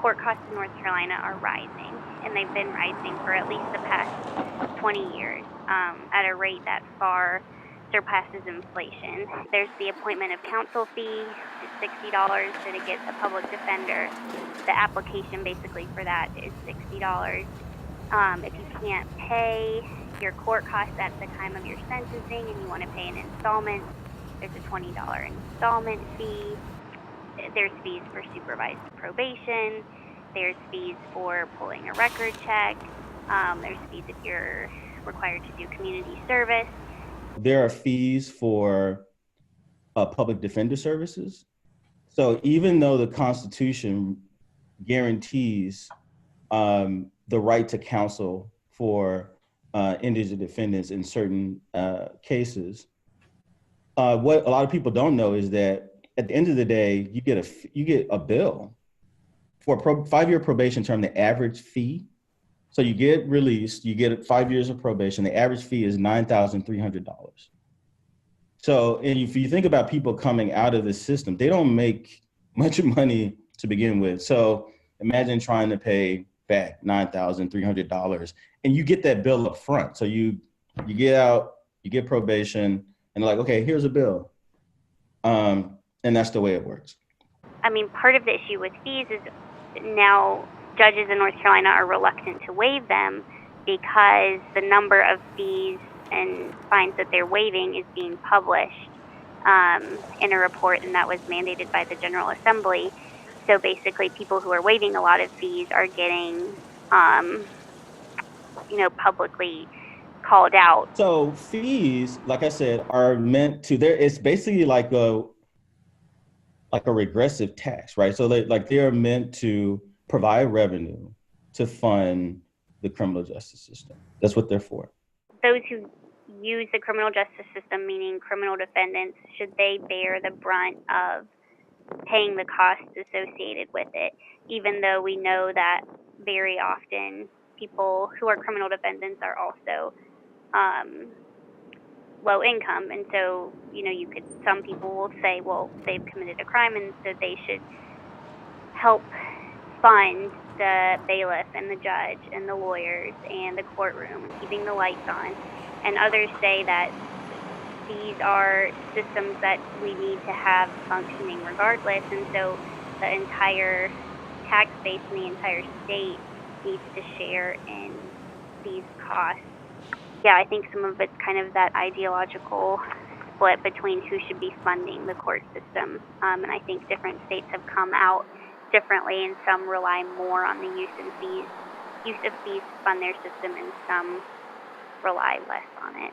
court costs in North Carolina are rising, and they've been rising for at least the past 20 years at a rate that far surpasses inflation. There's the appointment of counsel fee, $60 to get a public defender. The application basically for that is $60. If you can't pay your court costs at the time of your sentencing and you want to pay an installment, there's a $20 installment fee. There's fees for supervised probation. There's fees for pulling a record check. There's fees if you're required to do community service. There are fees for public defender services. So even though the Constitution guarantees the right to counsel for indigent defendants in certain cases, what a lot of people don't know is that at the end of the day, you get a bill for a 5-year probation term. The average fee, so you get released, you get 5 years of probation. The average fee is $9,300. So, and if you think about people coming out of the system, they don't make much money to begin with. So imagine trying to pay back $9,300, and you get that bill up front. So you get out, you get probation, and they're like, okay, here's a bill. And that's the way it works. I mean, part of the issue with fees is now judges in North Carolina are reluctant to waive them because the number of fees and fines that they're waiving is being published in a report, and that was mandated by the General Assembly. So basically, people who are waiving a lot of fees are getting, publicly called out. So fees, like I said, are meant to, it's basically like a regressive tax, right? So they're meant to provide revenue to fund the criminal justice system. That's what they're for. Those who use the criminal justice system, meaning criminal defendants, should they bear the brunt of paying the costs associated with it, even though we know that very often people who are criminal defendants are also low income. And so, some people will say, well, they've committed a crime and so they should help fund the bailiff and the judge and the lawyers and the courtroom, keeping the lights on. And others say that these are systems that we need to have functioning regardless, and so the entire tax base and the entire state needs to share in these costs. Yeah, I think some of it's kind of that ideological split between who should be funding the court system, and I think different states have come out differently, and some rely more on the use of fees to fund their system, and some rely less on it.